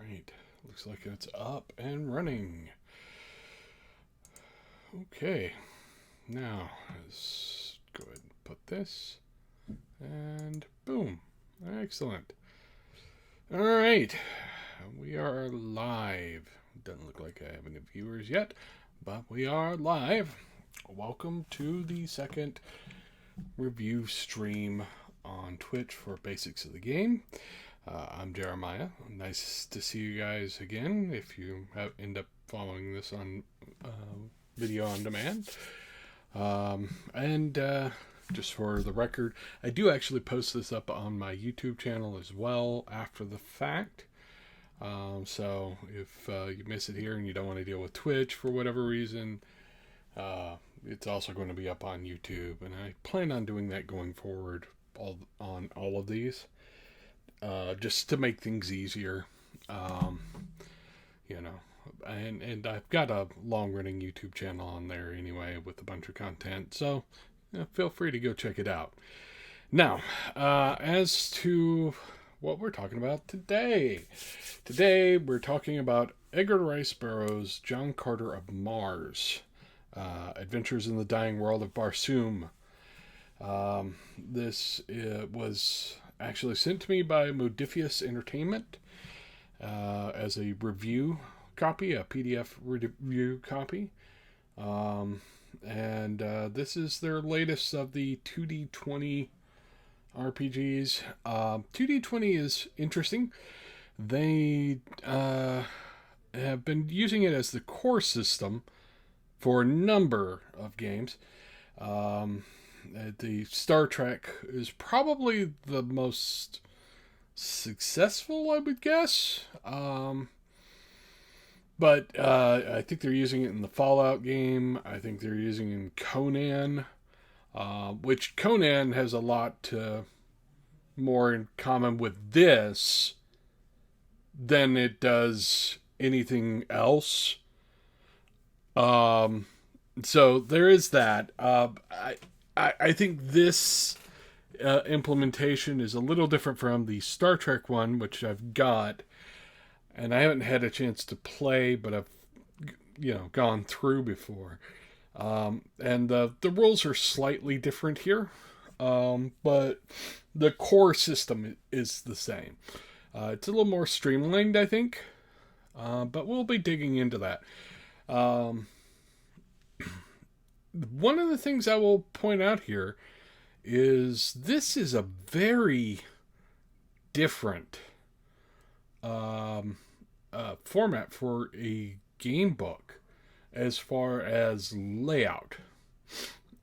Right. Looks like it's up and running. Okay. Now, let's go ahead and put this. And boom. Excellent. All right. We are live. Doesn't look like I have any viewers yet, but we are live. Welcome to the second review stream on Twitch for Basics of the Game. I'm Jeremiah. Nice to see you guys again if you end up following this on video on demand. And just for the record, I do actually post this up on my YouTube channel as well after the fact. So if you miss it here and you don't want to deal with Twitch for whatever reason, it's also going to be up on YouTube. And I plan on doing that going forward on all of these. Just to make things easier, and I've got a long-running YouTube channel on there anyway with a bunch of content, so feel free to go check it out. Now, as to what we're talking about today. Today, we're talking about Edgar Rice Burroughs' John Carter of Mars, Adventures in the Dying World of Barsoom. This was actually sent to me by Modifius Entertainment as a review copy, a PDF review copy. And this is their latest of the 2D20 RPGs. 2D20 is interesting. They have been using it as the core system for a number of games. The Star Trek is probably the most successful, I would guess. But I think they're using it in the Fallout game. I think they're using it in Conan, which Conan has a lot more in common with this than it does anything else. So there is that. I think this implementation is a little different from the Star Trek one, which I've got, and I haven't had a chance to play, but I've gone through before. And the rules are slightly different here, but the core system is the same. It's a little more streamlined, I think, but we'll be digging into that. One of the things I will point out here is this is a very different format for a game book as far as layout.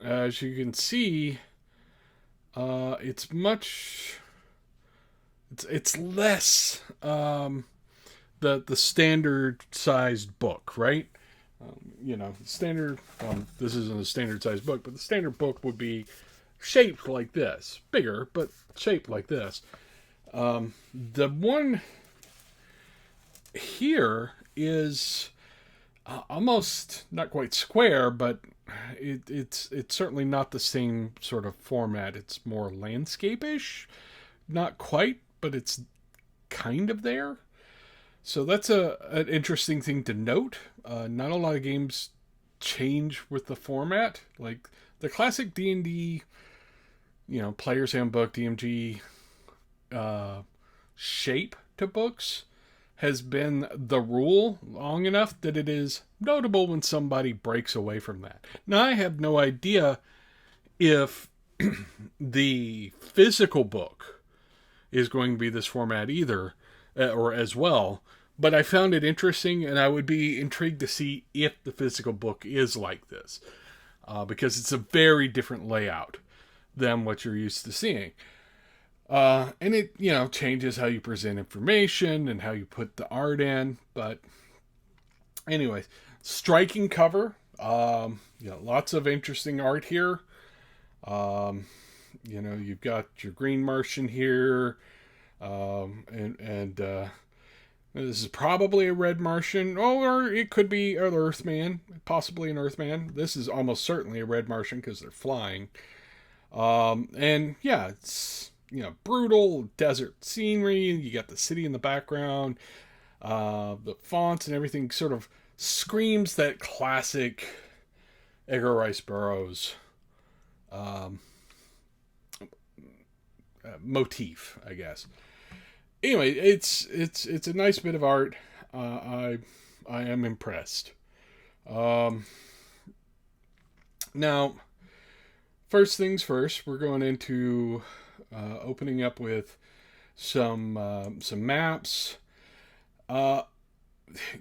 As you can see, it's less the standard sized book, right? Standard, this isn't a standard sized book, but the standard book would be shaped like this. Bigger, but shaped like this. The one here is almost not quite square, but it's certainly not the same sort of format. It's more landscape-ish. Not quite, but it's kind of there. So that's an interesting thing to note. Not a lot of games change with the format. Like the classic D&D, Player's Handbook, DMG shape to books has been the rule long enough that it is notable when somebody breaks away from that. Now, I have no idea if the physical book is going to be this format either, or as well. But I found it interesting, and I would be intrigued to see if the physical book is like this. Because it's a very different layout than what you're used to seeing. And it, changes how you present information and how you put the art in. But anyways, striking cover. Lots of interesting art here. You've got your Green Martian here. This is probably a red Martian, or it could be an Earthman, possibly an Earthman. This is almost certainly a red Martian because they're flying. It's brutal desert scenery. You got the city in the background. The fonts and everything sort of screams that classic Edgar Rice Burroughs um, motif, I guess. Anyway, it's a nice bit of art. I am impressed. Um, Now, first things first, we're going into opening up with some maps. Uh,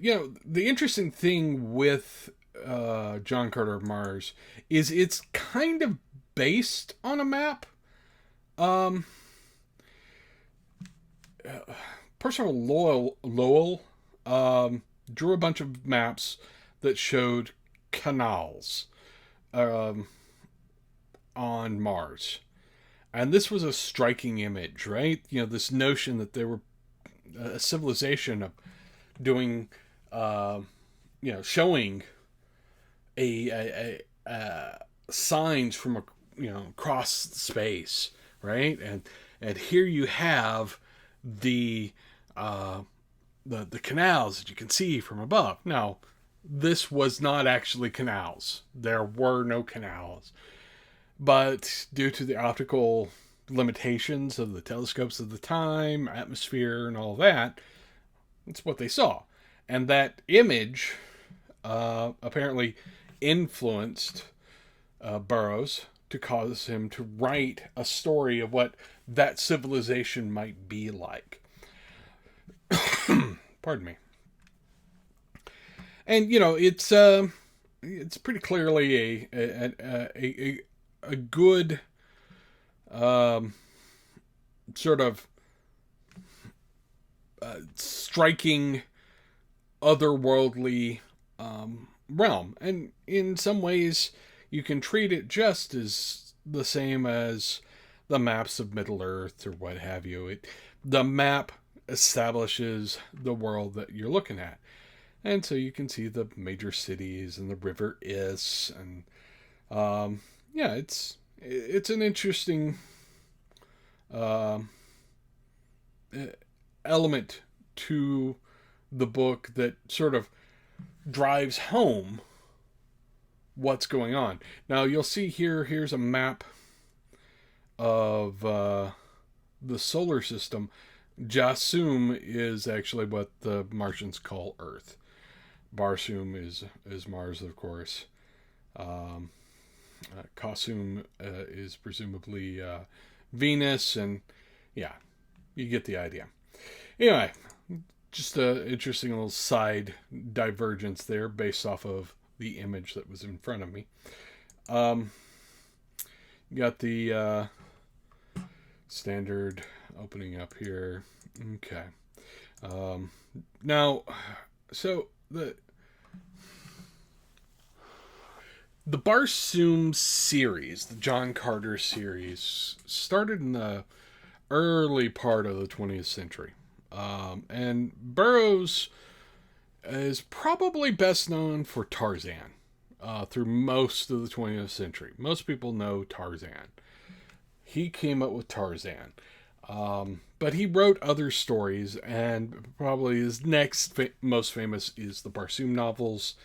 the interesting thing with John Carter of Mars is it's kind of based on a map. Um, Percival Lowell drew a bunch of maps that showed canals um, on Mars. And this was a striking image, right? This notion that there were a civilization of doing, uh, showing signs from across space, right? And here you have the uh, the canals that you can see from above. Now, this was not actually canals. There were no canals. But due to the optical limitations of the telescopes of the time, atmosphere, and all that, it's what they saw. And that image apparently influenced Burroughs to cause him to write a story of what that civilization might be like. Pardon me. And it's pretty clearly a good sort of striking otherworldly realm, and in some ways you can treat it just as the same as the maps of Middle Earth or what have you. The map establishes the world that you're looking at. And so you can see the major cities and the River Is, and it's an interesting uh, element to the book that sort of drives home what's going on. Now you'll see here's a map of the solar system. Jasum is actually what the Martians call Earth. Barsum is Mars, of course. Kasum is presumably Venus, and yeah, you get the idea. Anyway, just an interesting little side divergence there based off of the image that was in front of me. You got the standard opening up here. Okay. Now, so the Barsoom series, the John Carter series, started in the early part of the 20th century. And Burroughs is probably best known for Tarzan through most of the 20th century. Most people know Tarzan. He came up with Tarzan. But he wrote other stories, and probably his next most famous is the Barsoom novels.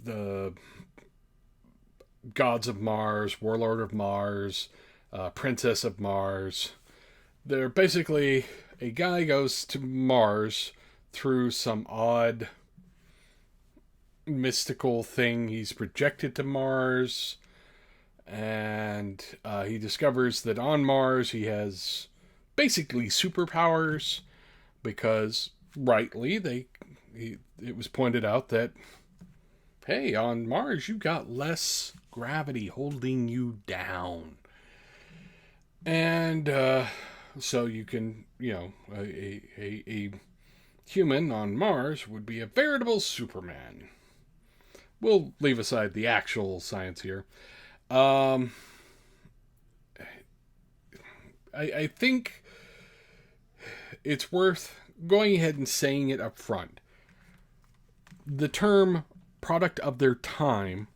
The Gods of Mars, Warlord of Mars, Princess of Mars. They're basically a guy goes to Mars through some odd mystical thing. He's projected to Mars, and he discovers that on Mars he has basically superpowers because rightly it was pointed out that, hey, on Mars you've got less gravity holding you down, and so you can, a human on Mars would be a veritable Superman. We'll leave aside the actual science here. I think it's worth going ahead and saying it up front. The term product of their time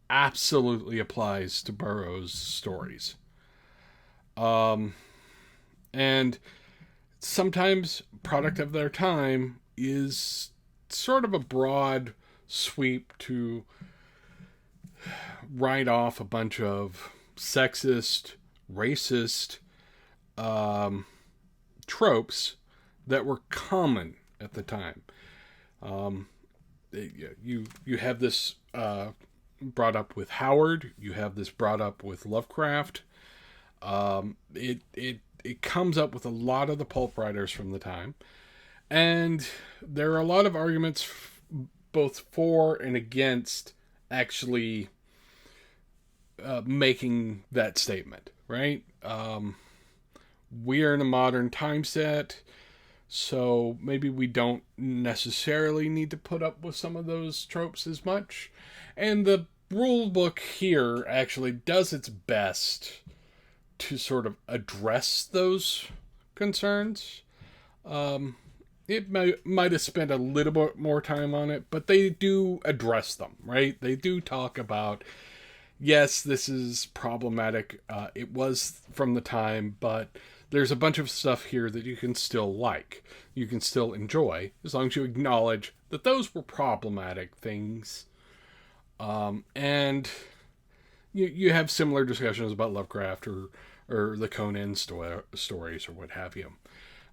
absolutely applies to Burroughs' stories. And sometimes product of their time is sort of a broad sweep to write off a bunch of sexist, racist tropes that were common at the time. Um, you have this brought up with Howard. You have this brought up with Lovecraft. It comes up with a lot of the pulp writers from the time, and there are a lot of arguments both for and against actually making that statement. Right? We're in a modern time set. So maybe we don't necessarily need to put up with some of those tropes as much. And the rule book here actually does its best to sort of address those concerns. It might have spent a little bit more time on it, but they do address them, right? They do talk about, yes, this is problematic. It was from the time, but there's a bunch of stuff here that you can still like. You can still enjoy, as long as you acknowledge that those were problematic things. And you have similar discussions about Lovecraft or the Conan stories or what have you.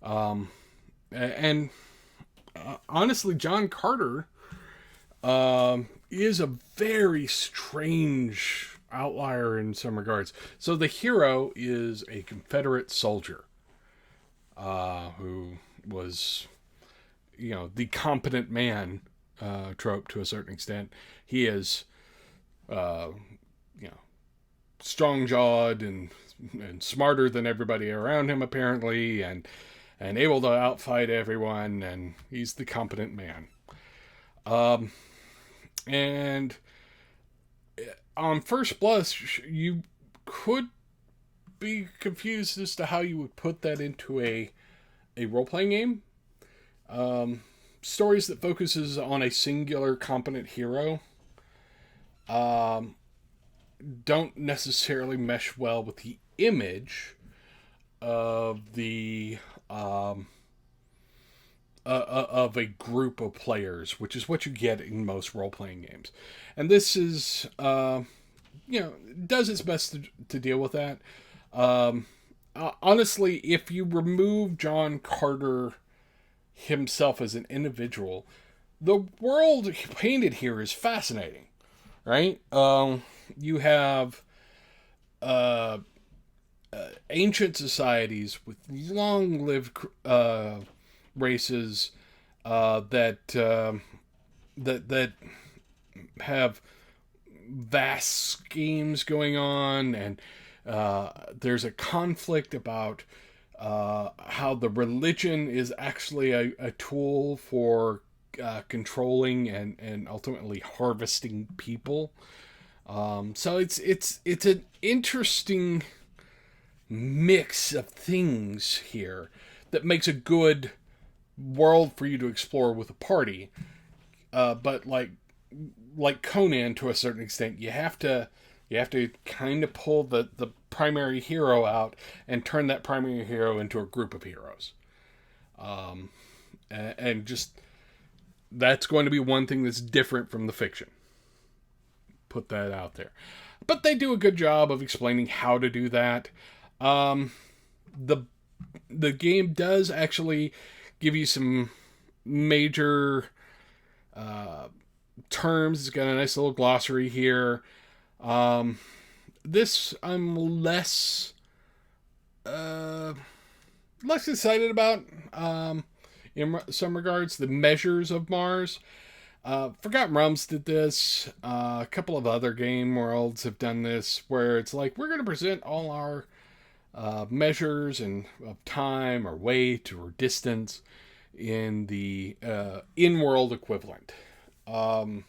And honestly, John Carter is a very strange outlier in some regards. So the hero is a Confederate soldier who was, the competent man trope to a certain extent. He is, strong-jawed and smarter than everybody around him apparently, and able to outfight everyone, and he's the competent man. And on first blush, you could be confused as to how you would put that into a role-playing game. Stories that focuses on a singular competent hero don't necessarily mesh well with the image of the of a group of players, which is what you get in most role-playing games. And this is, does its best to deal with that. Honestly, if you remove John Carter himself as an individual, the world painted here is fascinating, right? You have ancient societies with long-lived races that have vast schemes going on, and there's a conflict about how the religion is actually a tool for controlling and ultimately harvesting people. So it's an interesting mix of things here that makes a good world for you to explore with a party. But like Conan, to a certain extent, you have to kind of pull the primary hero out and turn that primary hero into a group of heroes. And just, that's going to be one thing that's different from the fiction. Put that out there. But they do a good job of explaining how to do that. The game does actually give you some major terms. It's got a nice little glossary here. This I'm less excited about in some regards. The measures of Mars. Forgotten Realms did this. A couple of other game worlds have done this, where it's like, we're going to present all our measures and of time or weight or distance in the in-world equivalent. And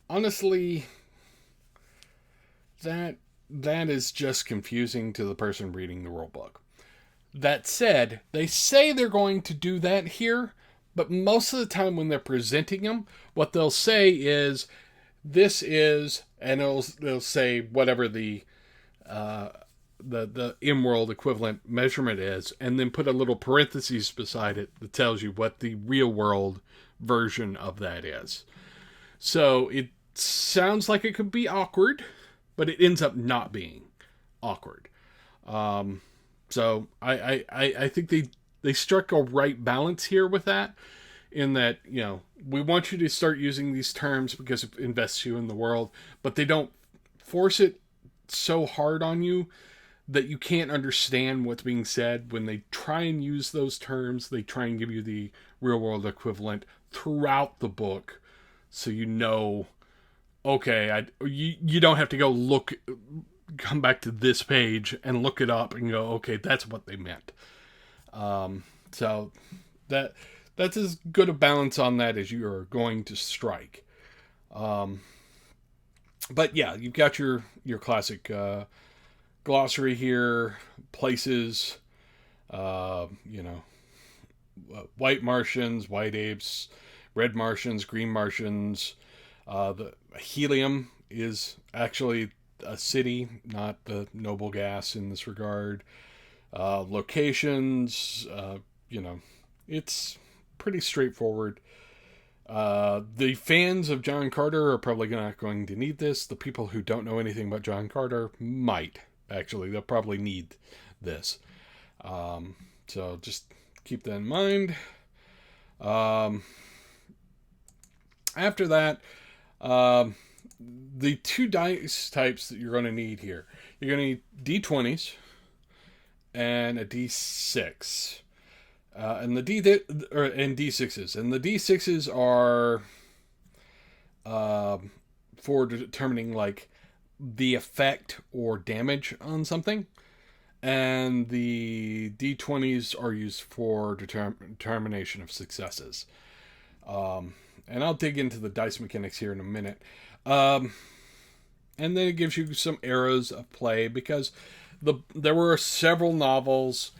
honestly, that is just confusing to the person reading the rulebook. That said, they say they're going to do that here, but most of the time when they're presenting them, what they'll say is, this is, and they'll say whatever the the in-world equivalent measurement is, and then put a little parentheses beside it that tells you what the real world version of that is. So it sounds like it could be awkward, but it ends up not being awkward. So I think they struck a right balance here with that, in that, we want you to start using these terms because it invests you in the world, but they don't force it so hard on you that you can't understand what's being said. When they try and use those terms, they try and give you the real world equivalent throughout the book, so okay, you don't have to come back to this page and look it up and go, okay, that's what they meant. So that's as good a balance on that as you are going to strike. But yeah, you've got your classic glossary here, places, white Martians, white apes, red Martians, green Martians. The helium is actually a city, not the noble gas in this regard. Locations, it's pretty straightforward. The fans of John Carter are probably not going to need this. The people who don't know anything about John Carter might. Actually, they'll probably need this. So just keep that in mind. After that, the two dice types that you're going to need here. You're going to need D20s and a D6. And D6s. And the D6s are for determining like the effect or damage on something. And the D20s are used for determination of successes. And I'll dig into the dice mechanics here in a minute. And then it gives you some eras of play, because there were several novels,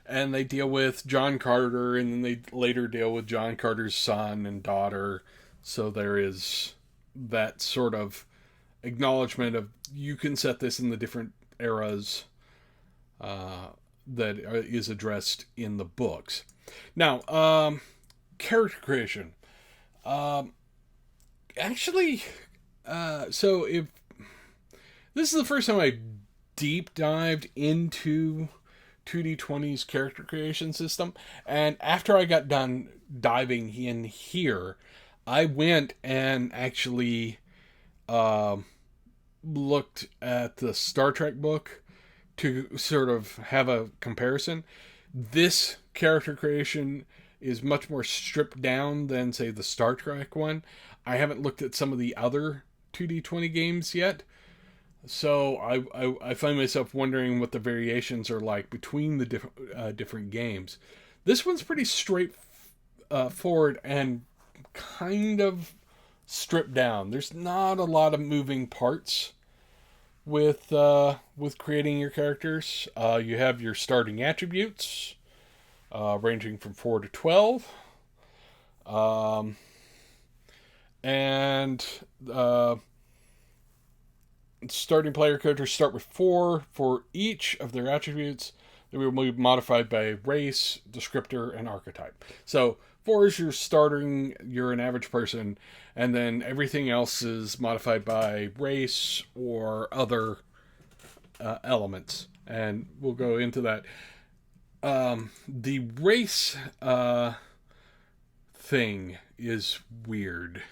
and they deal with John Carter, and then they later deal with John Carter's son and daughter. So there is that sort of acknowledgement of, you can set this in the different eras that is addressed in the books. Now, character creation. So if this is the first time I deep dived into 2D20's character creation system, and after I got done diving in here, I went and actually looked at the Star Trek book to sort of have a comparison. This character creation is much more stripped down than, say, the Star Trek one. I haven't looked at some of the other 2D20 games yet, so I find myself wondering what the variations are like between the different games. This one's pretty straightforward and kind of stripped down. There's not a lot of moving parts with creating your characters. You have your starting attributes, ranging from 4 to 12. And starting player characters start with 4 for each of their attributes. They will be modified by race, descriptor, and archetype. So 4 is your starting, you're an average person, and then everything else is modified by race or other elements. And we'll go into that. The race thing is weird.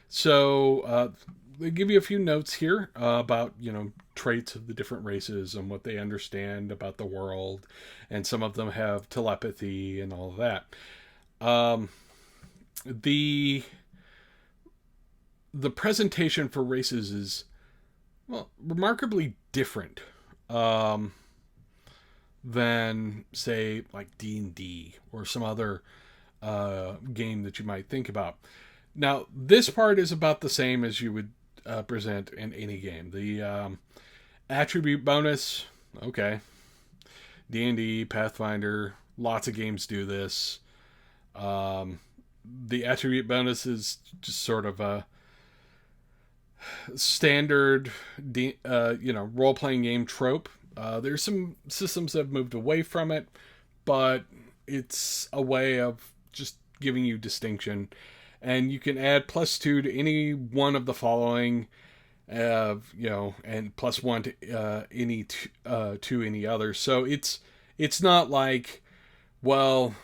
So they give you a few notes here about, traits of the different races and what they understand about the world. And some of them have telepathy and all of that. The presentation for races is, remarkably different than, say, like D&D or some other game that you might think about. Now, this part is about the same as you would present in any game. The attribute bonus, okay. D&D, Pathfinder, lots of games do this. The attribute bonus is just sort of a standard, role-playing game trope. There's some systems that have moved away from it, but it's a way of just giving you distinction. And you can add +2 to any one of the following, and +1 to to any other. So it's not like, well,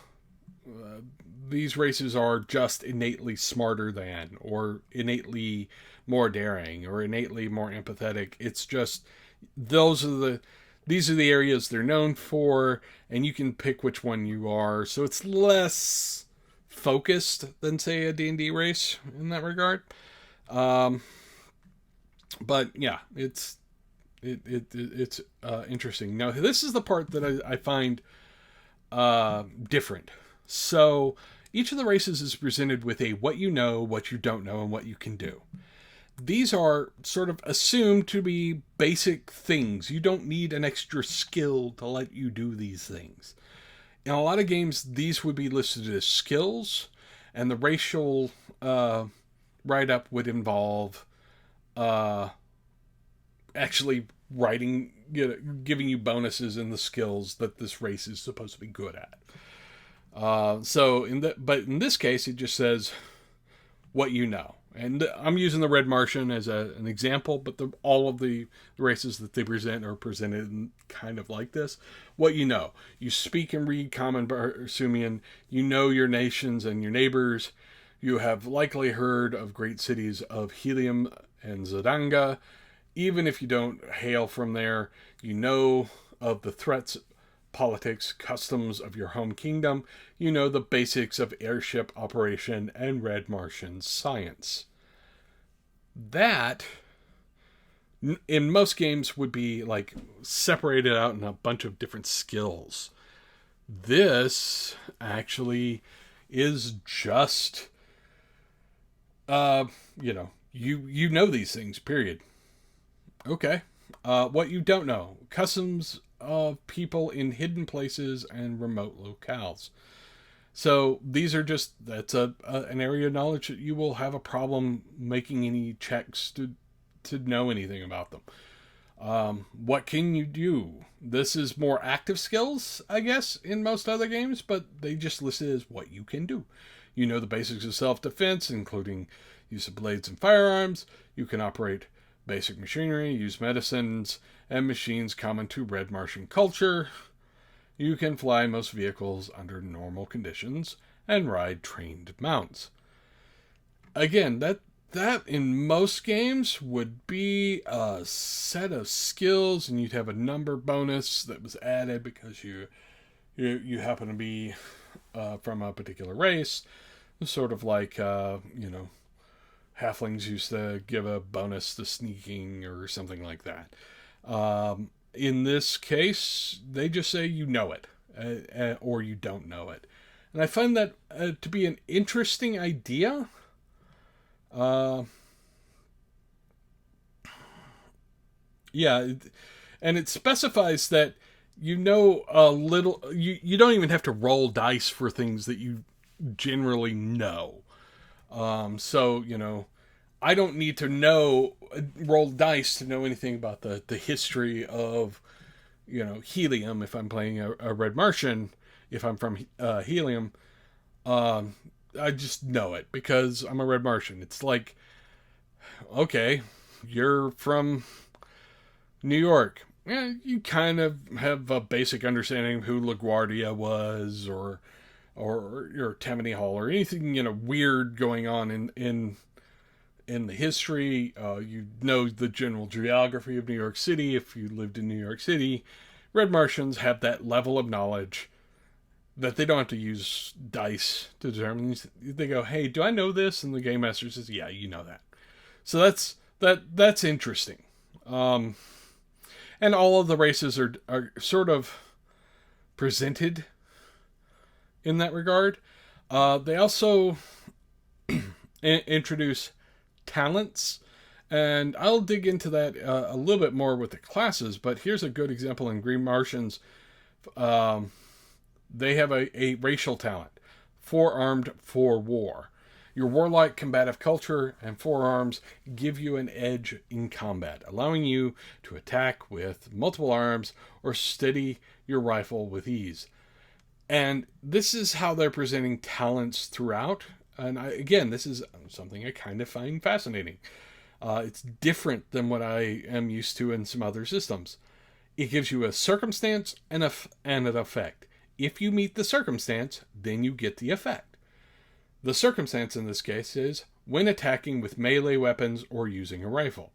these races are just innately smarter than, or innately more daring, or innately more empathetic. It's just these are the areas they're known for, and you can pick which one you are. So it's less focused than, say, a D&D race in that regard. But yeah, it's interesting. Now, this is the part that I find different. So each of the races is presented with a what you know, what you don't know, and what you can do. These are sort of assumed to be basic things. You don't need an extra skill to let you do these things. In a lot of games, these would be listed as skills, and the racial write-up would involve actually writing, giving you bonuses in the skills that this race is supposed to be good at. But in this case, it just says what you know. And I'm using the Red Martian as an example, but all of the races that they present are presented in kind of like this. What you know. You speak and read Common Barsoomian. You know your nations and your neighbors. You have likely heard of great cities of Helium and Zodanga. Even if you don't hail from there, you know of the threats, politics, customs of your home kingdom. You know the basics of airship operation and Red Martian science. That, in most games, would be like separated out in a bunch of different skills. This actually is just, you know these things, period. Okay. What you don't know. Customs of people in hidden places and remote locales. So these are that's an area of knowledge that you will have a problem making any checks to know anything about them. What can you do? This is more active skills, I guess, in most other games, but they just list it as what you can do. You know the basics of self-defense, including use of blades and firearms. You can operate basic machinery, use medicines and machines common to Red Martian culture. You can fly most vehicles under normal conditions and ride trained mounts. Again, that in most games would be a set of skills, and you'd have a number bonus that was added because you happen to be from a particular race. Sort of like halflings used to give a bonus to sneaking or something like that. In this case, they just say you know it, or you don't know it. And I find that to be an interesting idea. And it specifies that you know a little. You don't even have to roll dice for things that you generally know. I don't need to roll dice to know anything about the history of, Helium if I'm playing a Red Martian. If I'm from Helium, I just know it because I'm a Red Martian. It's like, okay, you're from New York. Yeah, you kind of have a basic understanding of who LaGuardia was, or your Tammany Hall, or anything weird going on in the history. You know the general geography of New York City if you lived in New York City. Red Martians have that level of knowledge that they don't have to use dice to determine. They go, hey, do I know this? And the game master says, yeah, you know that. So that's interesting. And all of the races are sort of presented in that regard. They also introduce talents, and I'll dig into that a little bit more with the classes, but here's a good example in Green Martians. They have a racial talent, forearmed for war. Your warlike combative culture and forearms give you an edge in combat, allowing you to attack with multiple arms or steady your rifle with ease. And this is how they're presenting talents throughout. And again, this is something I kind of find fascinating. It's different than what I am used to in some other systems. It gives you a circumstance and an effect. If you meet the circumstance, then you get the effect. The circumstance in this case is when attacking with melee weapons or using a rifle.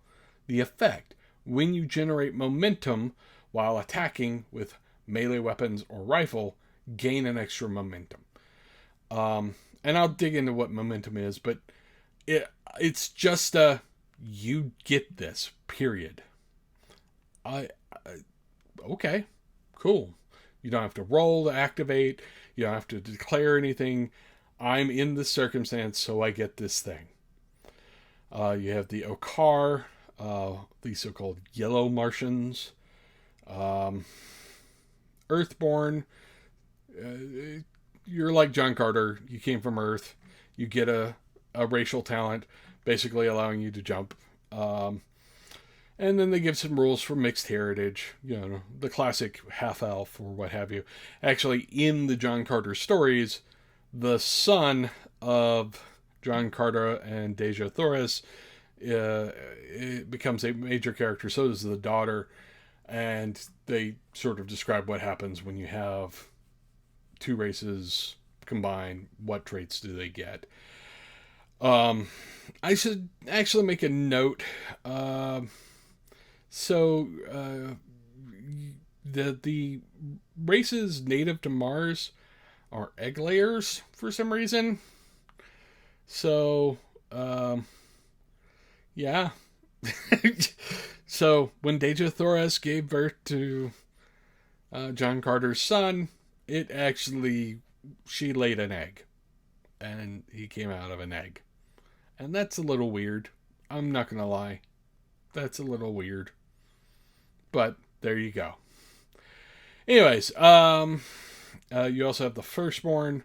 The effect, when you generate momentum while attacking with melee weapons or rifle, gain an extra momentum. And I'll dig into what momentum is, but it's just you get this, period. Okay, cool. You don't have to roll to activate. You don't have to declare anything. I'm in this circumstance, so I get this thing. You have the Okar, the so-called yellow Martians, Earthborn. You're like John Carter. You came from Earth. You get a racial talent, basically allowing you to jump. And then they give some rules for mixed heritage, the classic half-elf or what have you. Actually, in the John Carter stories, the son of John Carter and Deja Thoris it becomes a major character. So does the daughter. And they sort of describe what happens when you have two races combine. What traits do they get? I should actually make a note. The races native to Mars are egg layers for some reason. So, yeah. So, when Deja Thoris gave birth to John Carter's son, she laid an egg. And he came out of an egg. And that's a little weird. I'm not going to lie. That's a little weird. But there you go. Anyways, you also have the Firstborn,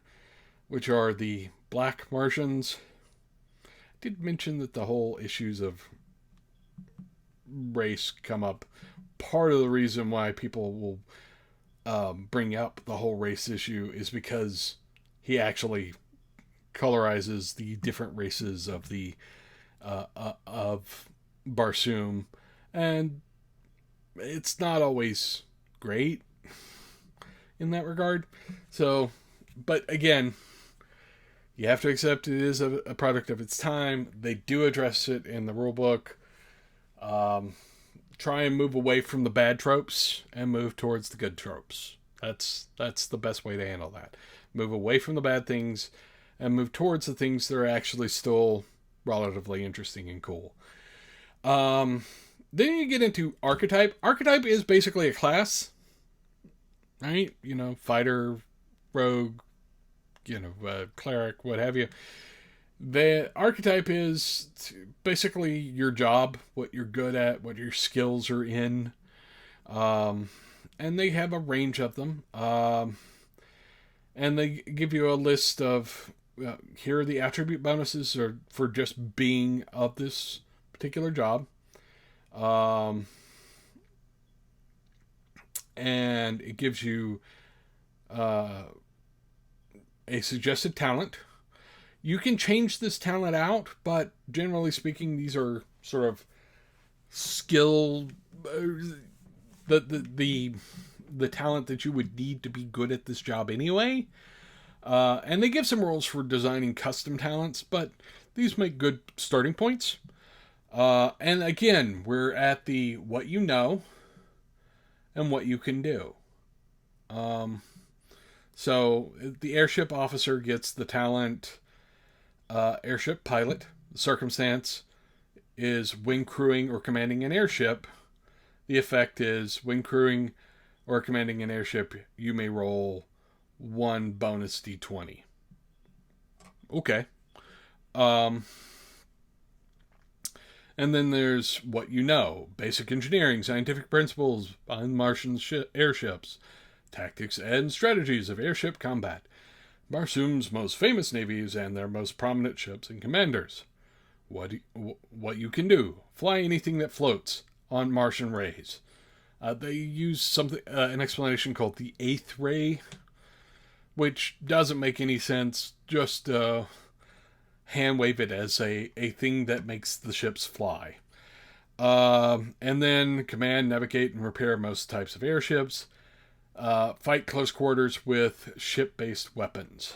which are the Black Martians. I did mention that the whole issues of race come up. Part of the reason why people will bring up the whole race issue is because he actually colorizes the different races of the of Barsoom, and it's not always great in that regard. So, but again, you have to accept it is a product of its time. They do address it in the rulebook. Try and move away from the bad tropes and move towards the good tropes. That's the best way to handle that. Move away from the bad things and move towards the things that are actually still relatively interesting and cool. Then you get into archetype. Archetype is basically a class, right? Fighter, rogue, cleric, what have you. The archetype is basically your job, what you're good at, what your skills are in. And they have a range of them. And they give you a list of, here are the attribute bonuses for just being of this particular job. And it gives you a suggested talent. You can change this talent out, but generally speaking, these are sort of skill, the talent that you would need to be good at this job anyway. And they give some rules for designing custom talents, but these make good starting points. And again, we're at the what you know and what you can do. So the airship officer gets the talent airship pilot. The circumstance is when crewing or commanding an airship. The effect is when crewing or commanding an airship, you may roll 1 bonus d20. Okay. And then there's what you know. Basic engineering, scientific principles on Martian airships, tactics and strategies of airship combat, Barsoom's most famous navies and their most prominent ships and commanders. What you can do. Fly anything that floats on Martian rays. They use something an explanation called the eighth ray, which doesn't make any sense. Just hand wave it as a thing that makes the ships fly. And then command, navigate, and repair most types of airships. Fight close quarters with ship-based weapons.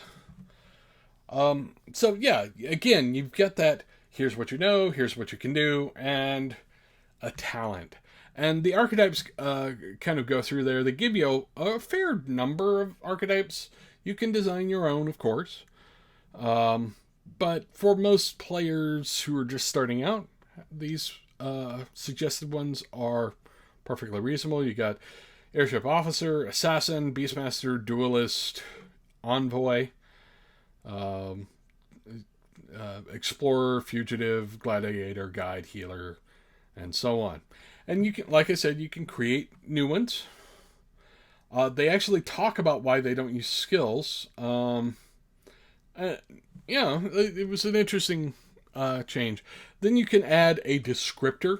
So yeah, again, you've got that. Here's what you know. Here's what you can do, and a talent. And the archetypes kind of go through there. They give you a fair number of archetypes. You can design your own, of course. But for most players who are just starting out, these suggested ones are perfectly reasonable. You got airship officer, assassin, beastmaster, duelist, envoy, explorer, fugitive, gladiator, guide, healer, and so on. And you can, like I said, you can create new ones. They actually talk about why they don't use skills. It was an interesting change. Then you can add a descriptor,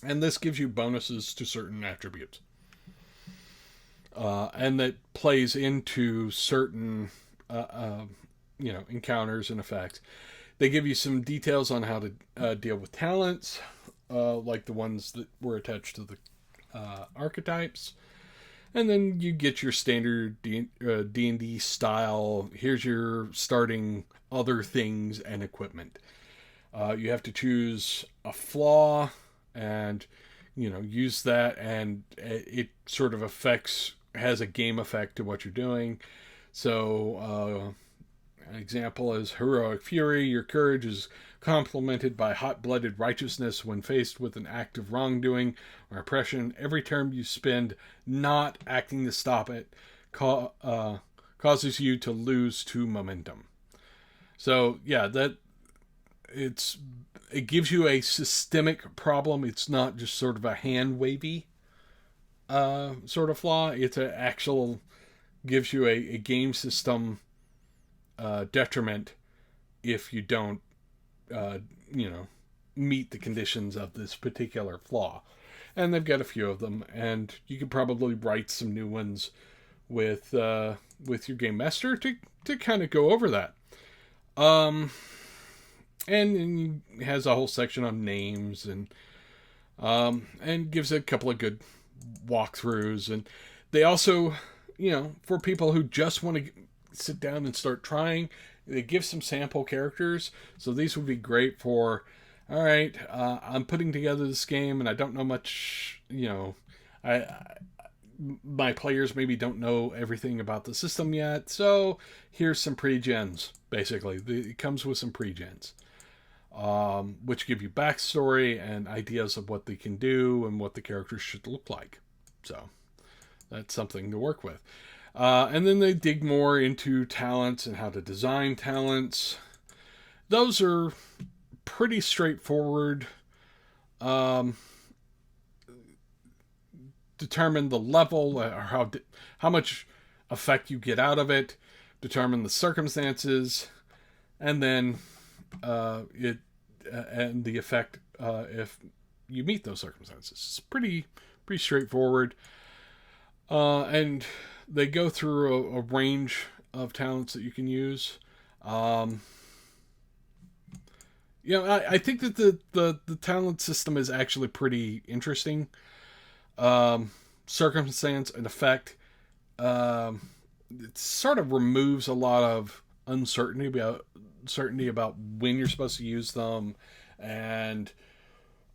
and this gives you bonuses to certain attributes. And that plays into certain, encounters and effects. They give you some details on how to deal with talents, like the ones that were attached to the archetypes. And then you get your standard D&D style. Here's your starting other things and equipment. You have to choose a flaw and, use that, and it sort of has a game effect to what you're doing. So, an example is heroic fury. Your courage is complemented by hot-blooded righteousness when faced with an act of wrongdoing or oppression. Every turn you spend not acting to stop it causes you to lose 2 momentum. So yeah, it gives you a systemic problem. It's not just sort of a hand wavy sort of flaw. It's an actual gives you a game system detriment if you don't meet the conditions of this particular flaw. And they've got a few of them, and you could probably write some new ones with your game master to kind of go over that. And it has a whole section on names and gives a couple of good walkthroughs. And they also, for people who just want to sit down and start trying, they give some sample characters. So these would be great for, all right, I'm putting together this game and I don't know much, my players maybe don't know everything about the system yet. So here's some pre-gens, basically. It comes with some pre-gens, which give you backstory and ideas of what they can do and what the characters should look like. So that's something to work with. And then they dig more into talents and how to design talents. Those are pretty straightforward. Determine the level, or how much effect you get out of it. Determine the circumstances, and then and the effect if you meet those circumstances. It's pretty straightforward. And they go through a range of talents that you can use. I think that the talent system is actually pretty interesting. Circumstance and effect. It sort of removes a lot of uncertainty about when you're supposed to use them and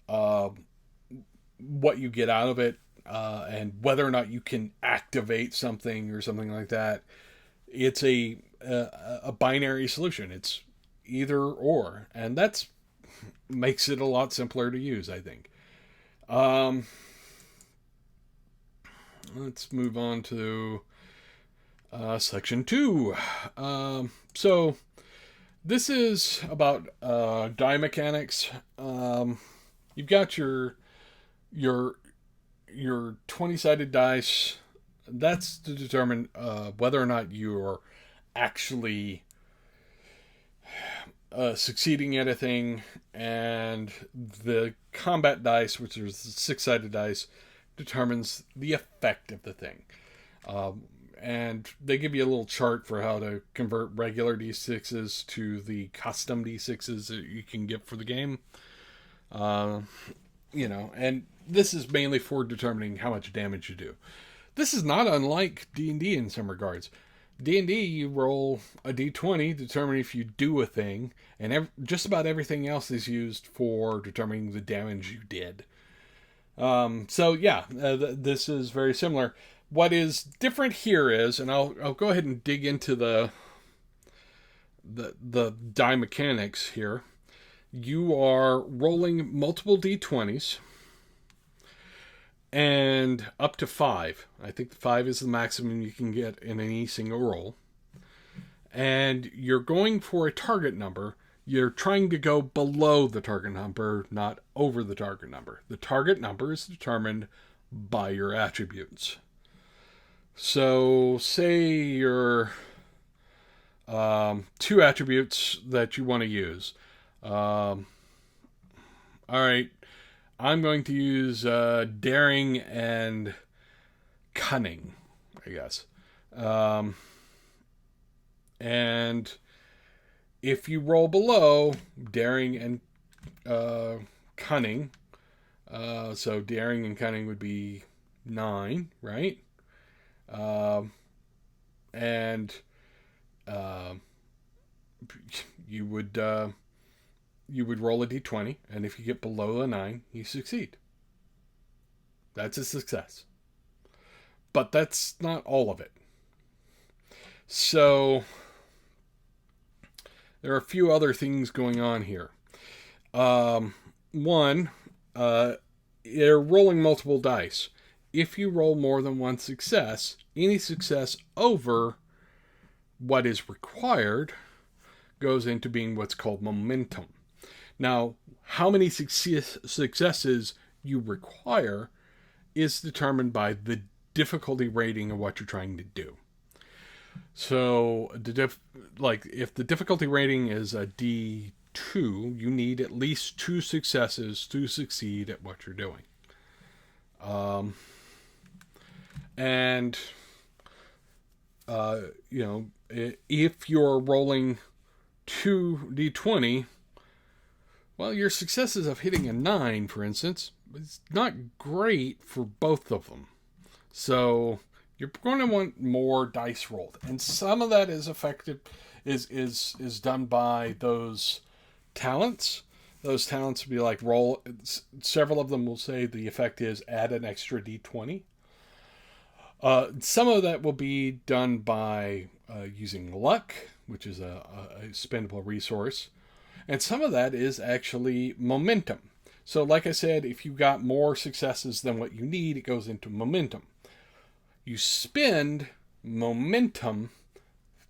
what you get out of it. And whether or not you can activate something or something like that. It's a binary solution. It's either or, and that's makes it a lot simpler to use, I think. Let's move on to section 2. So this is about die mechanics. You've got your 20-sided dice That's to determine whether or not you're actually succeeding at a thing, and the combat dice, which is the six-sided dice, determines the effect of the thing. And they give you a little chart for how to convert regular d6s to the custom d6s that you can get for the game. And this is mainly for determining how much damage you do. This is not unlike D&D in some regards. D&D, you roll a d20, determine if you do a thing, and just about everything else is used for determining the damage you did. This is very similar. What is different here is, and I'll go ahead and dig into the die mechanics here. You are rolling multiple d20s, and up to 5. I think 5 is the maximum you can get in any single roll. And you're going for a target number. You're trying to go below the target number, not over the target number. The target number is determined by your attributes. So, say your 2 attributes that you want to use. All right. I'm going to use daring and cunning, I guess. And if you roll below daring and cunning, so daring and cunning would be 9, right? And you would roll a d20, and if you get below a 9, you succeed. That's a success. But that's not all of it. So there are a few other things going on here. One, you're rolling multiple dice. If you roll more than one success, any success over what is required goes into being what's called momentum. Now, how many successes you require is determined by the difficulty rating of what you're trying to do. So, if the difficulty rating is a D2, you need at least 2 successes to succeed at what you're doing. If you're rolling 2d20, well, your chances of hitting a 9, for instance, is not great for both of them. So you're going to want more dice rolled, and some of that is effective is done by those talents. Those talents would be like roll. Several of them will say the effect is add an extra d20. Some of that will be done by using luck, which is a spendable resource. And some of that is actually momentum. So like I said, if you got more successes than what you need, it goes into momentum. You spend momentum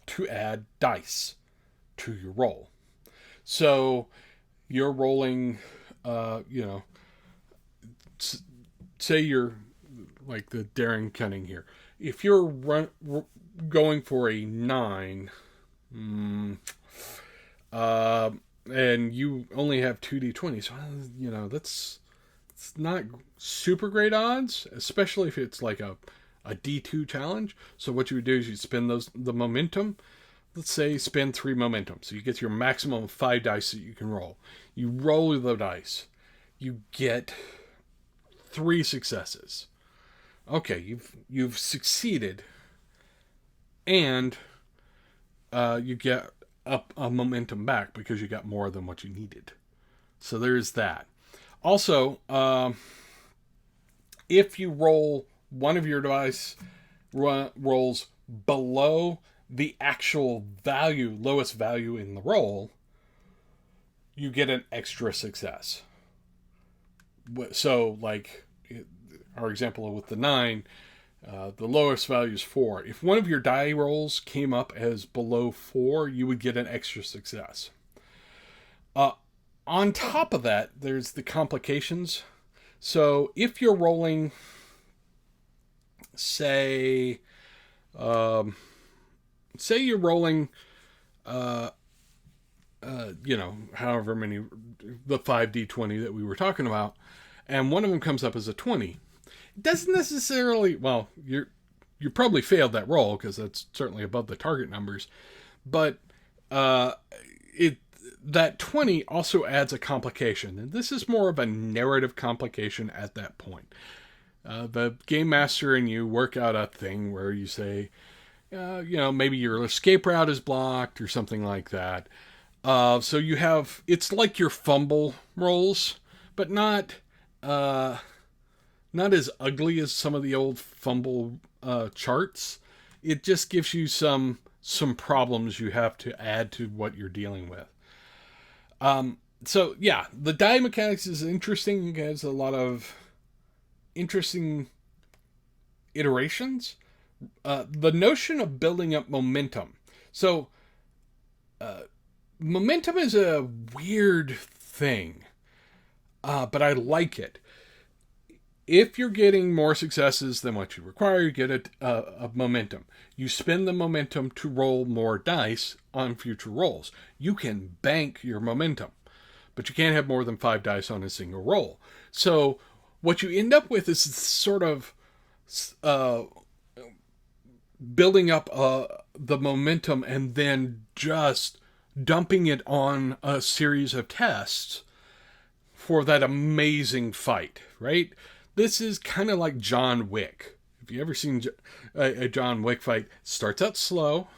to add dice to your roll. So you're rolling, say you're like the daring cunning here. If you're going for a 9, and you only have 2d20s, it's not super great odds, especially if it's like a D2 challenge. So what you would do is you spend the momentum. Let's say spend 3 momentum. So you get your maximum of 5 dice that you can roll. You roll the dice. You get 3 successes. Okay, you've succeeded, and you get a momentum back because you got more than what you needed. So there's that. Also, if you roll one of your dice rolls below the actual lowest value in the roll, you get an extra success. So, like our example with the 9, the lowest value is 4. If one of your die rolls came up as below 4, you would get an extra success. On top of that, there's the complications. So if you're rolling say, um, say you're rolling, uh, however many, the 5d20 that we were talking about, and one of them comes up as a 20. It doesn't necessarily, well, you probably failed that roll because that's certainly above the target numbers, but uh, it that 20 also adds a complication, and this is more of a narrative complication at that point. The game master and you work out a thing where you say, maybe your escape route is blocked or something like that. So you have, it's like your fumble rolls, but not as ugly as some of the old fumble charts. It just gives you some problems you have to add to what you're dealing with. So yeah, the die mechanics is interesting. It has a lot of interesting iterations. The notion of building up momentum. So, momentum is a weird thing, but I like it. If you're getting more successes than what you require, you get a momentum. You spend the momentum to roll more dice on future rolls. You can bank your momentum, but you can't have more than 5 dice on a single roll. So what you end up with is sort of building up the momentum and then just dumping it on a series of tests for that amazing fight, right? This is kind of like John Wick. If you ever seen a John Wick fight, starts out slow,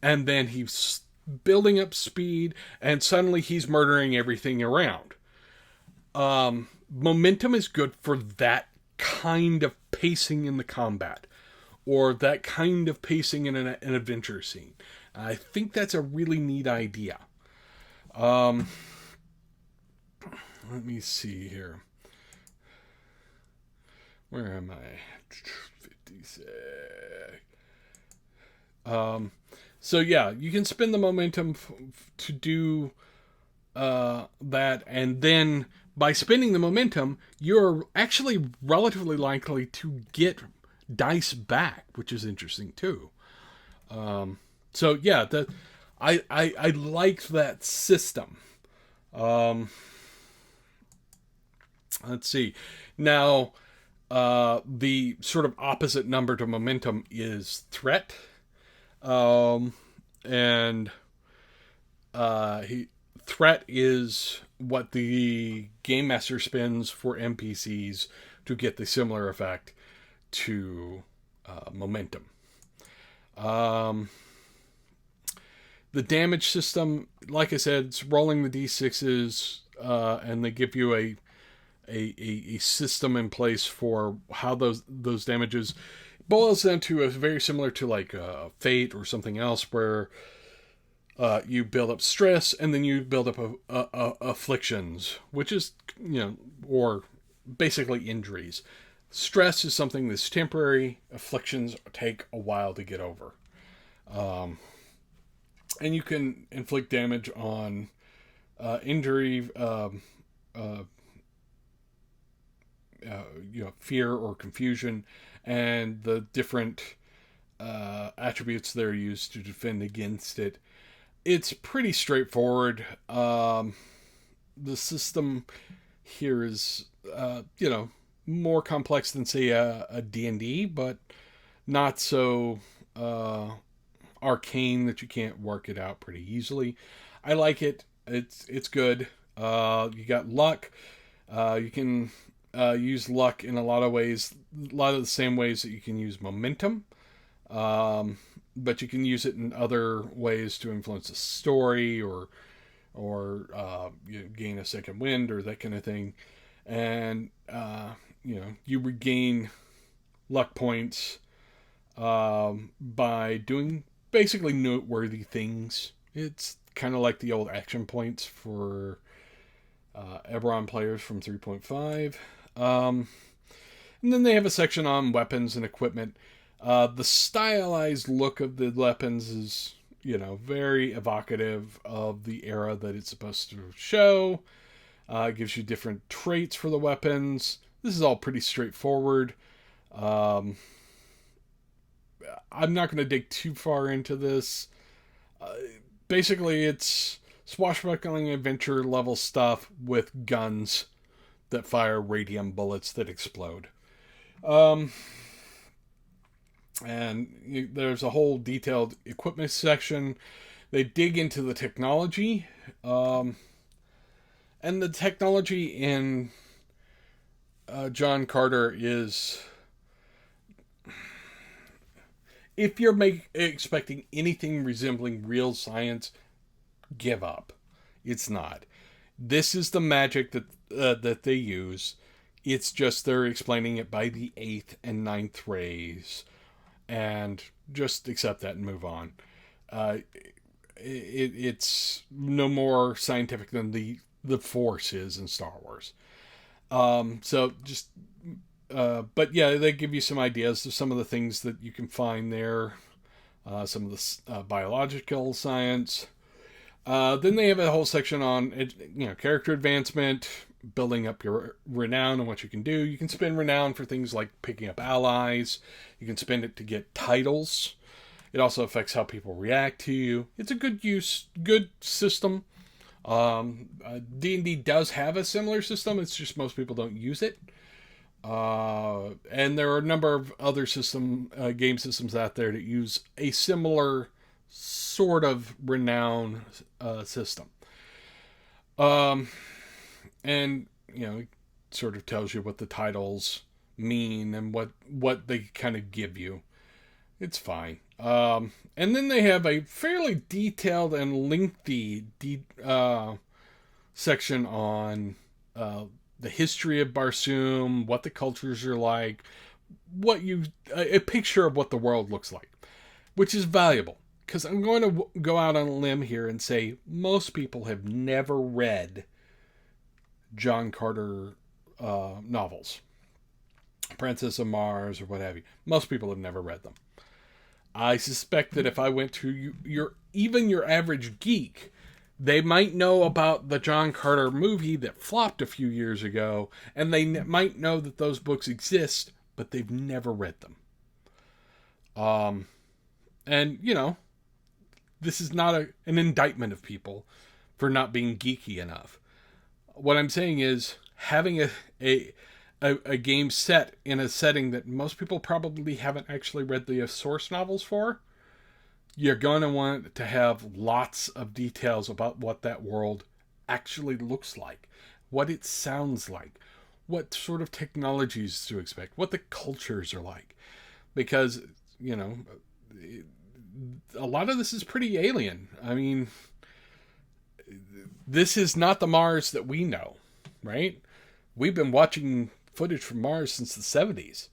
and then he's building up speed, and suddenly he's murdering everything around. Momentum is good for that kind of pacing in the combat, or that kind of pacing in an adventure scene. I think that's a really neat idea. Let me see here. Where am I? 56. So yeah, you can spend the momentum to do that, and then by spending the momentum, you're actually relatively likely to get dice back, which is interesting too. So yeah, I like that system. Let's see. Now, the sort of opposite number to momentum is threat. And threat is what the game master spends for NPCs to get the similar effect to momentum. The damage system, like I said, it's rolling the d6s, and they give you a system in place for how those damages boils down to a very similar to like Fate or something else, where you build up stress and then you build up afflictions, which is, or basically injuries. Stress is something that's temporary. Afflictions take a while to get over. And you can inflict damage on injury, fear or confusion, and the different attributes that are used to defend against it. It's pretty straightforward. The system here is, more complex than, say, a D&D, but not so arcane that you can't work it out pretty easily. I like it. It's good. You got luck. You can use luck in a lot of ways, a lot of the same ways that you can use momentum. But you can use it in other ways to influence the story, or gain a second wind or that kind of thing. And you regain luck points by doing basically noteworthy things. It's kind of like the old action points for Eberron players from 3.5. And then they have a section on weapons and equipment. The stylized look of the weapons is, very evocative of the era that it's supposed to show. It gives you different traits for the weapons. This is all pretty straightforward. I'm not going to dig too far into this. Uh, Basically, it's swashbuckling adventure level stuff with guns that fire radium bullets that explode. Um, there's a whole detailed equipment section. They dig into the technology. And the technology in John Carter is, if you're expecting anything resembling real science, give up. It's not. This is the magic that they use. It's just they're explaining it by the 8th and ninth rays, and just accept that and move on. It's no more scientific than the Force is in Star Wars. So just, but yeah, they give you some ideas of some of the things that you can find there, some of the biological science. Then they have a whole section on character advancement, building up your renown and what you can do. You can spend renown for things like picking up allies. You can spend it to get titles. It also affects how people react to you. It's a good system. D&D does have a similar system. It's just most people don't use it. And there are a number of other game systems out there that use a similar sort of renown system. And it sort of tells you what the titles mean and what they kind of give you. It's fine. And then they have a fairly detailed and lengthy section on the history of Barsoom, what the cultures are like, a picture of what the world looks like, which is valuable. Because I'm going to go out on a limb here and say most people have never read John Carter novels, Princess of Mars or what have you. Most people have never read them. I suspect that if I went to your average geek, they might know about the John Carter movie that flopped a few years ago, and they might know that those books exist, but they've never read them. And this is not an indictment of people for not being geeky enough. What I'm saying is having a game set in a setting that most people probably haven't actually read the source novels for, you're going to want to have lots of details about what that world actually looks like, what it sounds like, what sort of technologies to expect, what the cultures are like. Because, a lot of this is pretty alien. I mean, this is not the Mars that we know, right? We've been watching footage from Mars since the 70s.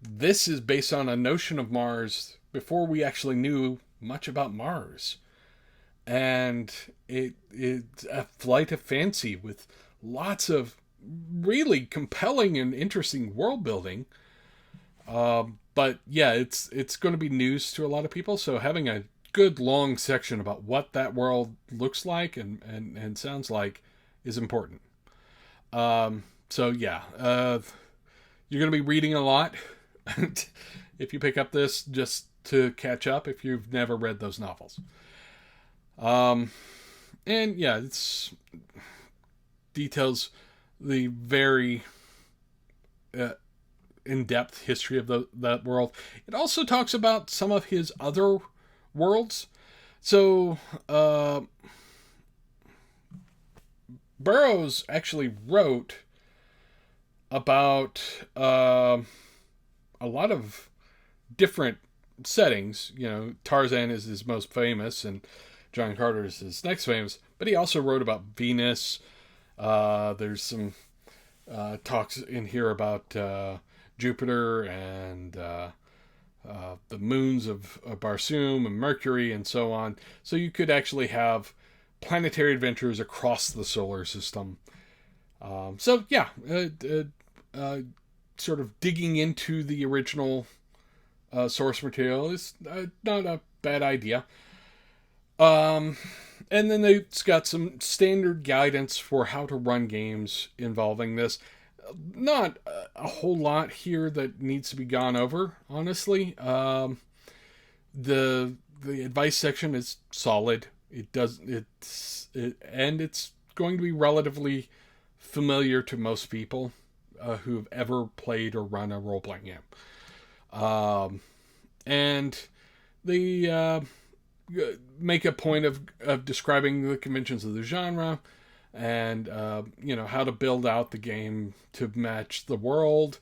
This is based on a notion of Mars before we actually knew much about Mars. And it's a flight of fancy with lots of really compelling and interesting world building. But yeah, it's going to be news to a lot of people. So having a good long section about what that world looks like and sounds like is important. So yeah, you're going to be reading a lot if you pick up this, just to catch up if you've never read those novels. And yeah, it's details the very in-depth history of that world. It also talks about some of his other worlds. So Burroughs actually wrote about a lot of different settings. Tarzan is his most famous, and John Carter is his next famous. But he also wrote about Venus. There's some talks in here about Jupiter and the moons of Barsoom and Mercury and so on. So you could actually have planetary adventures across the solar system. So yeah, sort of digging into the original source material is not a bad idea. And then they've got some standard guidance for how to run games involving this. Not a whole lot here that needs to be gone over, honestly. The advice section is solid. And it's going to be relatively familiar to most people who've ever played or run a role playing game. And they make a point of describing the conventions of the genre and how to build out the game to match the world.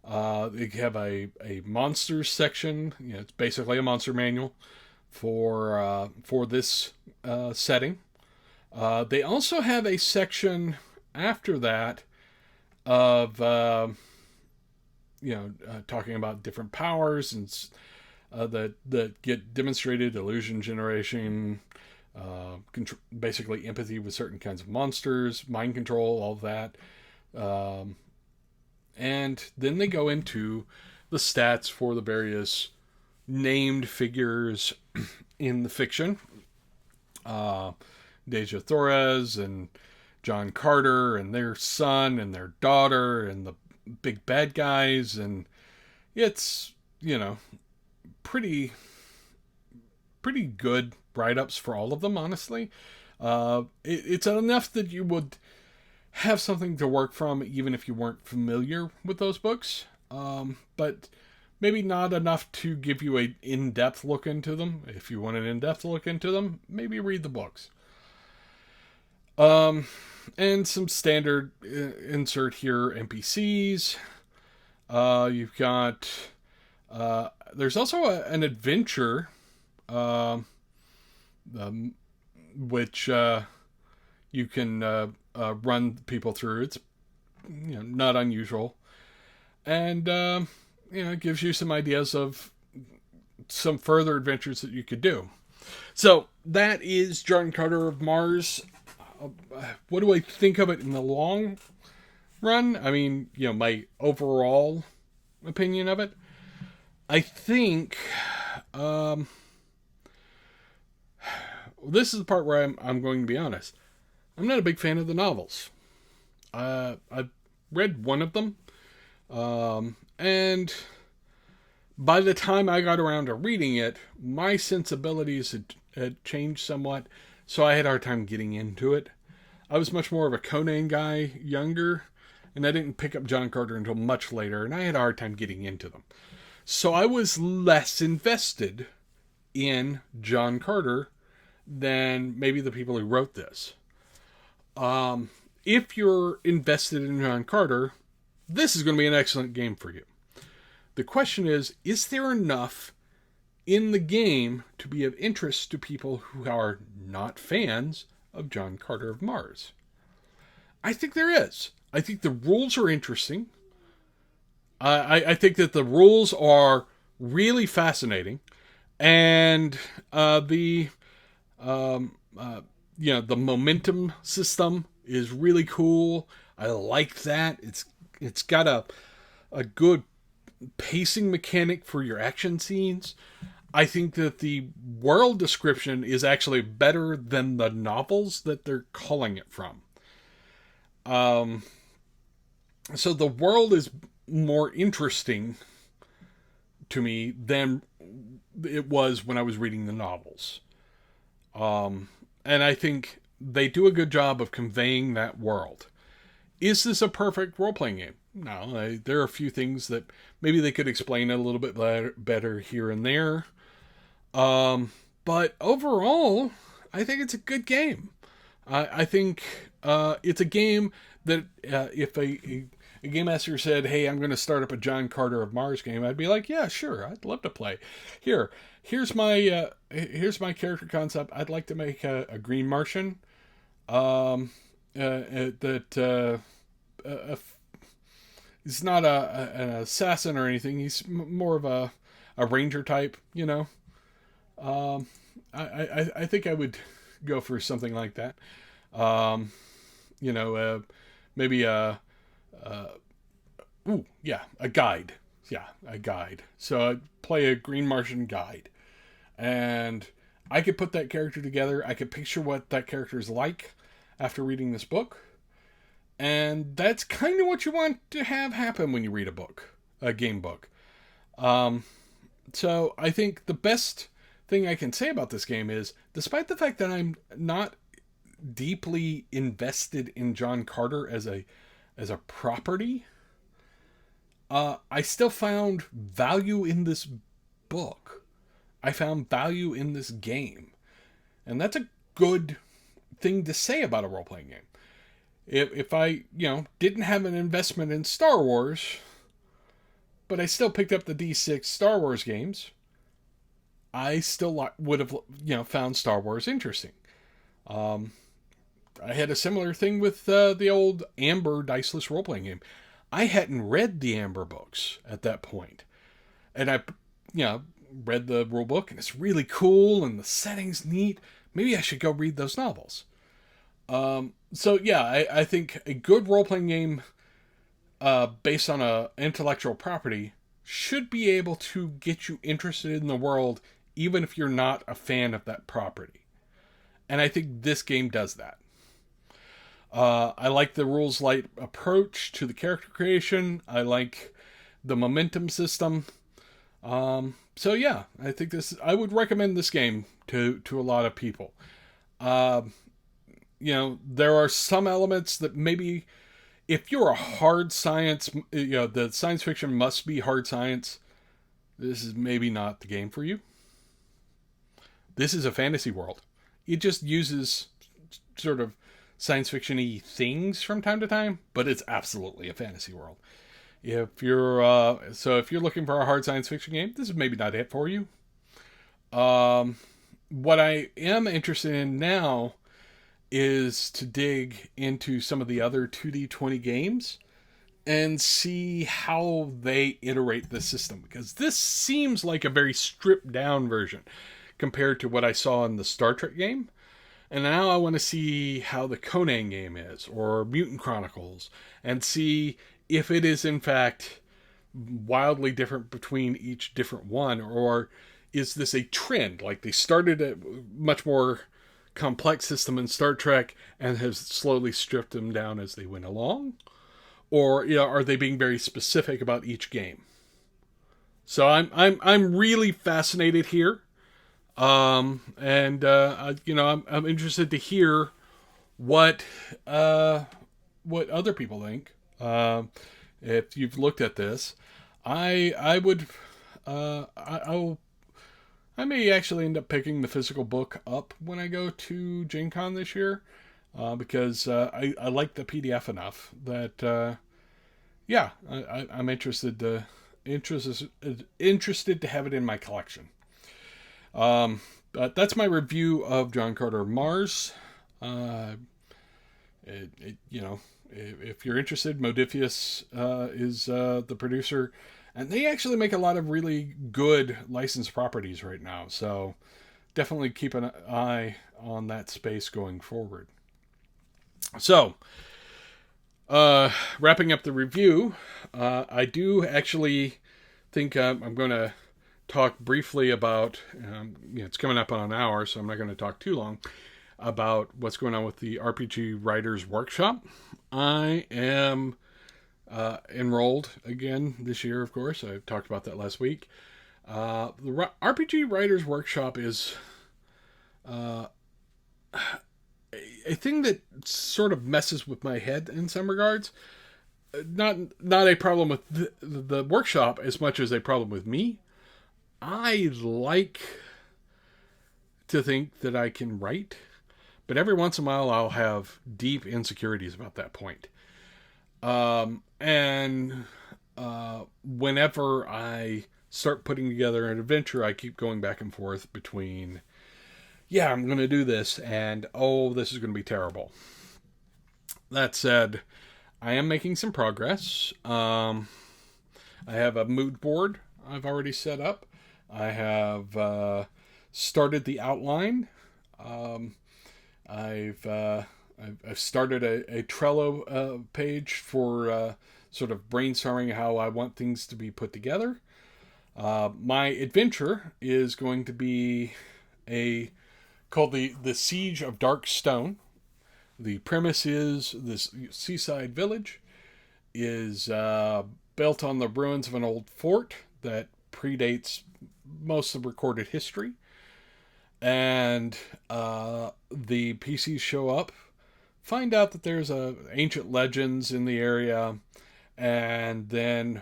They have a monsters section. It's basically a monster manual for this setting. They also have a section after that of talking about different powers and that get demonstrated: illusion generation, basically empathy with certain kinds of monsters, mind control, all of that. And then they go into the stats for the various named figures in the fiction. Deja Torres and John Carter and their son and their daughter and the big bad guys. And it's, pretty good write-ups for all of them, honestly. It's enough that you would have something to work from even if you weren't familiar with those books. But maybe not enough to give you an in-depth look into them. If you want an in-depth look into them, maybe read the books. And some standard insert here NPCs. You've got there's also an adventure which you can run people through. It's not unusual, and it gives you some ideas of some further adventures that you could do. So that is John Carter of Mars. What do I think of it in the long run? I mean, my overall opinion of it. I think this is the part where I'm going to be honest. I'm not a big fan of the novels. I've read one of them, and by the time I got around to reading it, my sensibilities had changed somewhat, so I had a hard time getting into it. I was much more of a Conan guy, younger, and I didn't pick up John Carter until much later, and I had a hard time getting into them. So I was less invested in John Carter than maybe the people who wrote this. If you're invested in John Carter, this is going to be an excellent game for you. The question is there enough in the game to be of interest to people who are not fans of John Carter of Mars? I think there is. I think the rules are interesting. I think that the rules are really fascinating, and the momentum system is really cool. I like that. It's got a good pacing mechanic for your action scenes. I think that the world description is actually better than the novels that they're calling it from. So the world is more interesting to me than it was when I was reading the novels. And I think they do a good job of conveying that world. Is this a perfect role-playing game? No, there are a few things that maybe they could explain a little bit better here and there. But overall, I think it's a good game. I think it's a game that if a game master said, "Hey, I'm going to start up a John Carter of Mars game," I'd be like, "Yeah, sure, I'd love to play." Here's my character concept. I'd like to make a Green Martian. He's not an assassin or anything. He's more of a ranger type, I think I would go for something like that. Maybe a guide. Yeah, a guide. So I'd play a Green Martian guide. And I could put that character together. I could picture what that character is like after reading this book. And that's kind of what you want to have happen when you read a game book. So I think the best thing I can say about this game is, despite the fact that I'm not deeply invested in John Carter as a property, I still found value in this book. I found value in this game. And that's a good thing to say about a role-playing game. If I, didn't have an investment in Star Wars, but I still picked up the D6 Star Wars games, I still would have, found Star Wars interesting. I had a similar thing with the old Amber Diceless role-playing game. I hadn't read the Amber books at that point. And I, read the rule book, and it's really cool, and the setting's neat. Maybe I should go read those novels. So yeah, I think a good role-playing game based on a intellectual property should be able to get you interested in the world, even if you're not a fan of that property. And I think this game does that. I like the rules light approach to the character creation. I like the momentum system. So yeah, I think I would recommend this game to a lot of people. There are some elements that maybe, if you're a hard science, the science fiction must be hard science, this is maybe not the game for you. This is a fantasy world. It just uses sort of science fiction-y things from time to time, but it's absolutely a fantasy world. If you're looking for a hard science fiction game, this is maybe not it for you. What I am interested in now is to dig into some of the other 2D20 games and see how they iterate the system, because this seems like a very stripped down version compared to what I saw in the Star Trek game. And now I want to see how the Conan game is, or Mutant Chronicles, and see if it is in fact wildly different between each different one, or is this a trend? Like they started a much more complex system in Star Trek and has slowly stripped them down as they went along? Or are they being very specific about each game? So I'm really fascinated here. I'm interested to hear what other people think. If you've looked at this, I may actually end up picking the physical book up when I go to Gen Con this year, because I like the PDF enough that I'm interested to have it in my collection. But that's my review of John Carter Mars. If you're interested, Modiphius is the producer, and they actually make a lot of really good licensed properties right now. So definitely keep an eye on that space going forward. So, wrapping up the review, I do actually think I'm going to talk briefly about, it's coming up on an hour, so I'm not going to talk too long, about what's going on with the RPG Writers Workshop. I am enrolled again this year, of course. I talked about that last week. The RPG Writers Workshop is a thing that sort of messes with my head in some regards. Not a problem with the workshop as much as a problem with me. I like to think that I can write, but every once in a while I'll have deep insecurities about that point. Whenever I start putting together an adventure, I keep going back and forth between, I'm going to do this, and, this is going to be terrible. That said, I am making some progress. I have a mood board I've already set up. I have started the outline. I've started a Trello page for sort of brainstorming how I want things to be put together. My adventure is going to be called the Siege of Dark Stone. The premise is this seaside village is built on the ruins of an old fort that predates most of recorded history. And the PCs show up, find out that there's ancient legends in the area, and then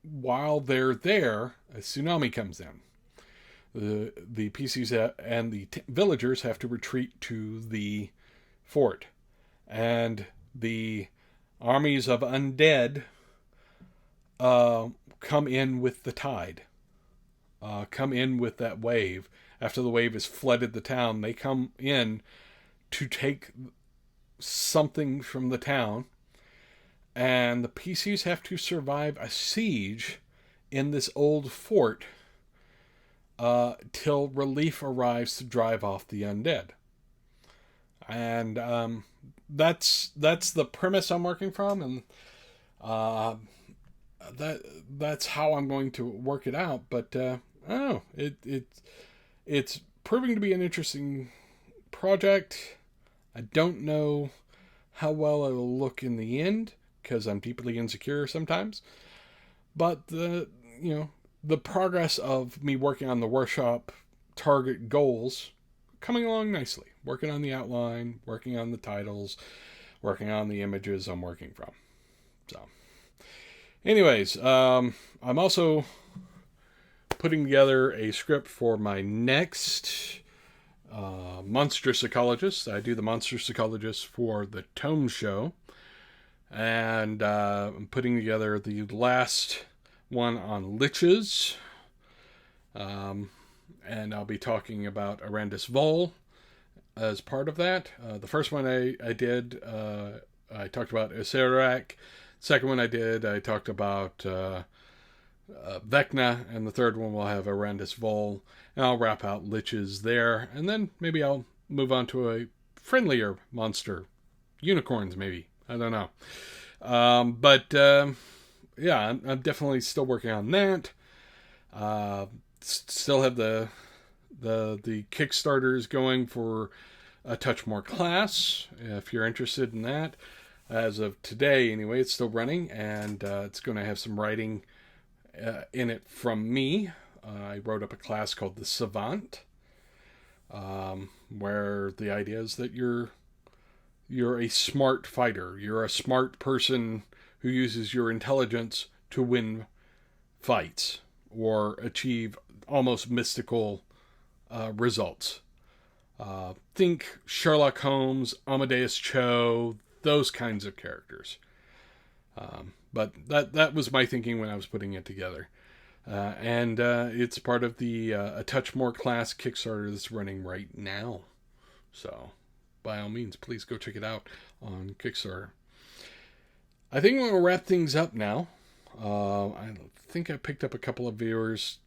while they're there, a tsunami comes in. The PCs and the villagers have to retreat to the fort, and the armies of undead come in with the tide, come in with that wave. After the wave has flooded the town, they come in to take something from the town, and the PCs have to survive a siege in this old fort till relief arrives to drive off the undead. And that's the premise I'm working from, and that's how I'm going to work it out. But I don't know, it's proving to be an interesting project. I don't know how well it will look in the end because I'm deeply insecure sometimes. But the progress of me working on the workshop target goals coming along nicely. Working on the outline, working on the titles, working on the images I'm working from. So, anyways, I'm also putting together a script for my next Monster Psychologist. I do the Monster Psychologist for the Tome Show. And I'm putting together the last one on liches. And I'll be talking about Arandis Vol as part of that. The first one I did, I talked about Acerak. Second one I talked about Vecna. And the third one will have Arandis Vol. And I'll wrap out liches there. And then maybe I'll move on to a friendlier monster. Unicorns, maybe. I don't know. Yeah, I'm definitely still working on that. Still have the Kickstarters going for a Touch More class. If you're interested in that, as of today, anyway, it's still running, and it's going to have some writing in it from me. I wrote up a class called the Savant, where the idea is that you're a smart fighter. You're a smart person who uses your intelligence to win fights or achieve almost mystical results. Think Sherlock Holmes, Amadeus Cho, those kinds of characters. But that was my thinking when I was putting it together. And it's part of the A Touch More class Kickstarter that's running right now. So, by all means, please go check it out on Kickstarter. I think we'll wrap things up now. I think I picked up a couple of viewers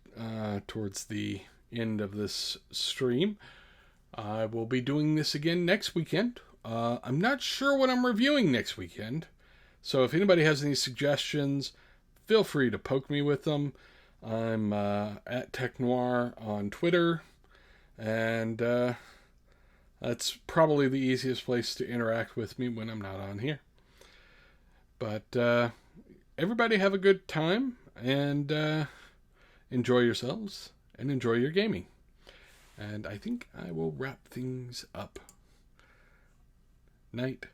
towards the end of this stream. I will be doing this again next weekend. I'm not sure what I'm reviewing next weekend. So if anybody has any suggestions, feel free to poke me with them. I'm at Tech Noir on Twitter. And that's probably the easiest place to interact with me when I'm not on here. But everybody have a good time and enjoy yourselves and enjoy your gaming. And I think I will wrap things up. Night.